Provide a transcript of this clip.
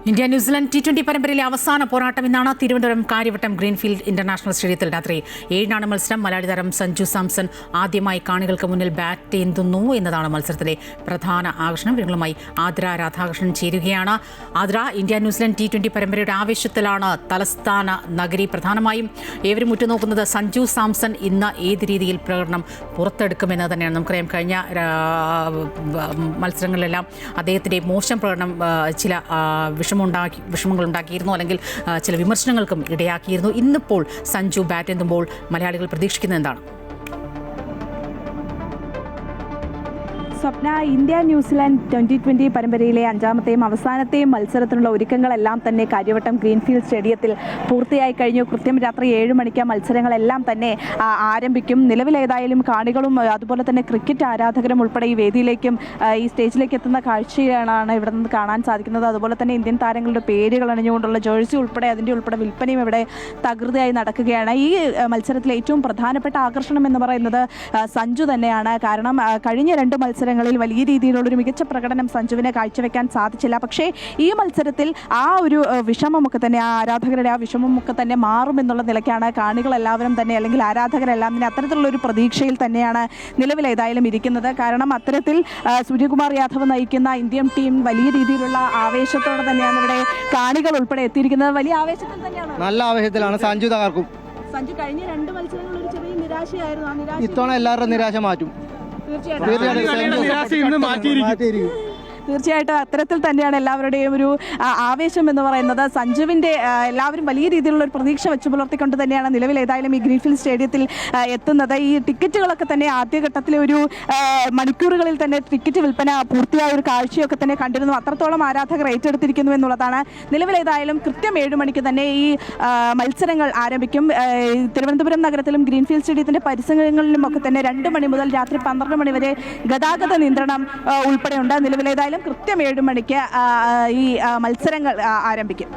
India New Zealand T20 പരമ്പരയിലെ അവസാന പോരാട്ടം ഇന്നാണ്. തിരുവനന്തപുരം കാര്യവട്ടം ഗ്രീൻഫീൽഡ് ഇന്റർനാഷണൽ സ്റ്റേഡിയത്തിൽ രാത്രി 7 മത്സരം. മലയാളി താരം സഞ്ജു സാംസൺ ആദ്യമായി കാണികൾക്ക് മുന്നിൽ ബാറ്റ് ചെയ്യുന്നു എന്നതാണ് മത്സരത്തിലെ പ്രധാന ആകർഷണം. വിവരങ്ങളുമായി ആദ്ര രാധാകൃഷ്ണൻ ചേരുകയാണ്. ആദ്ര, ഇന്ത്യ ന്യൂസിലൻഡ് T20 പരമ്പരയുടെ ആവേശത്തിലാണ് തലസ്ഥാന നഗരി. പ്രധാനമായും ഏവരും ഉറ്റുനോക്കുന്നത് സഞ്ജു സാംസൺ ഇന്ന് ഏത് രീതിയിൽ പ്രകടനം പുറത്തെടുക്കുമെന്ന് തന്നെയാണ്. നമുക്കറിയാം, കഴിഞ്ഞ മത്സരങ്ങളിലെല്ലാം അദ്ദേഹത്തിൻ്റെ മോശം പ്രകടനം ചില വിഷമങ്ങൾ ഉണ്ടാക്കിയിരുന്നു, അല്ലെങ്കിൽ ചില വിമർശനങ്ങൾക്കും ഇടയാക്കിയിരുന്നു. ഇന്നിപ്പോൾ സഞ്ജു ബാറ്റ് ചെയ്യുമ്പോൾ മലയാളികൾ പ്രതീക്ഷിക്കുന്നത് എന്താണ്? സ്വപ്ന, ഇന്ത്യ ന്യൂസിലാൻഡ് 2020 പരമ്പരയിലെ അഞ്ചാമത്തെയും അവസാനത്തെയും മത്സരത്തിനുള്ള ഒരുക്കങ്ങളെല്ലാം തന്നെ കാര്യവട്ടം ഗ്രീൻഫീൽഡ് സ്റ്റേഡിയത്തിൽ പൂർത്തിയായി കഴിഞ്ഞു. കൃത്യം രാത്രി 7 മണിക്ക് മത്സരങ്ങളെല്ലാം തന്നെ ആരംഭിക്കും. നിലവിലേതായാലും കാണികളും അതുപോലെ തന്നെ ക്രിക്കറ്റ് ആരാധകരും ഉൾപ്പെടെ ഈ വേദിയിലേക്കും ഈ സ്റ്റേജിലേക്ക് എത്തുന്ന കാഴ്ചയാണ് ഇവിടെ നിന്ന് കാണാൻ സാധിക്കുന്നത്. അതുപോലെ തന്നെ ഇന്ത്യൻ താരങ്ങളുടെ പേരുകൾ അണിഞ്ഞുകൊണ്ടുള്ള ജേഴ്സി ഉൾപ്പെടെ അതിൻ്റെ വിൽപ്പനയും ഇവിടെ തകൃതിയായി നടക്കുകയാണ്. ഈ മത്സരത്തിലെ ഏറ്റവും പ്രധാനപ്പെട്ട ആകർഷണം എന്ന് പറയുന്നത് സഞ്ജു തന്നെയാണ്. കാരണം കഴിഞ്ഞ 2 മത്സരങ്ങളിൽ വലിയ രീതിയിലുള്ളൊരു മികച്ച പ്രകടനം സഞ്ജുവിനെ കാഴ്ചവെക്കാൻ സാധിച്ചില്ല. പക്ഷേ ഈ മത്സരത്തിൽ ആ ഒരു വിഷമമൊക്കെ തന്നെ, ആ ആരാധകരുടെ ആ വിഷമമൊക്കെ തന്നെ മാറുമെന്നുള്ള നിലയ്ക്കാണ് കാണികളെല്ലാവരും തന്നെ, അല്ലെങ്കിൽ ആരാധകരെല്ലാം തന്നെ അത്തരത്തിലുള്ളൊരു പ്രതീക്ഷയിൽ തന്നെയാണ് നിലവിലേതായാലും ഇരിക്കുന്നത്. കാരണം അത്തരത്തിൽ സൂര്യകുമാർ യാദവ് നയിക്കുന്ന ഇന്ത്യൻ ടീം വലിയ രീതിയിലുള്ള ആവേശത്തോടെ തന്നെയാണ് ഇവിടെ കാണികൾ ഉൾപ്പെടെ എത്തിയിരിക്കുന്നത്. വലിയ ആവേശത്തിൽ തന്നെയാണ്, നല്ല ആവേശത്തിലാണ്. സഞ്ജു തകർക്കും. സഞ്ജു കഴിഞ്ഞ 2 മത്സരങ്ങളിൽ ഒരു ചെറിയ നിരാശയായിരുന്നു. ആ നിരാശ ഇത്തവണ എല്ലാവരുടെ നിരാശ മാറ്റും. തീർച്ചയായിട്ടും അത്തരത്തിൽ തന്നെയാണ് എല്ലാവരുടെയും ഒരു ആവേശം എന്ന് പറയുന്നത്. സഞ്ജുവിൻ്റെ എല്ലാവരും വലിയ രീതിയിലുള്ള ഒരു പ്രതീക്ഷ വെച്ച് പുലർത്തിക്കൊണ്ട് തന്നെയാണ് നിലവിൽ ഏതായാലും ഈ ഗ്രീൻഫീൽഡ് സ്റ്റേഡിയത്തിൽ എത്തുന്നത്. ഈ ടിക്കറ്റുകളൊക്കെ തന്നെ ആദ്യഘട്ടത്തിലെ ഒരു മണിക്കൂറുകളിൽ തന്നെ ടിക്കറ്റ് വിൽപ്പന പൂർത്തിയായ ഒരു കാഴ്ചയൊക്കെ തന്നെ കണ്ടിരുന്നു. അത്രത്തോളം ആരാധകർ ഏറ്റെടുത്തിരിക്കുന്നു എന്നുള്ളതാണ്. നിലവിലേതായാലും കൃത്യം 7 മണിക്ക് തന്നെ ഈ മത്സരങ്ങൾ ആരംഭിക്കും. തിരുവനന്തപുരം നഗരത്തിലും ഗ്രീൻഫീൽഡ് സ്റ്റേഡിയത്തിൻ്റെ പരിസരങ്ങളിലും ഒക്കെ തന്നെ 2 മണി മുതൽ രാത്രി 12 മണി വരെ ഗതാഗത നിയന്ത്രണം ഉൾപ്പെടെയുണ്ട്. നിലവിലേതായാലും കൃത്യം 7 മണിക്ക് ഈ മത്സരങ്ങൾ ആരംഭിക്കും.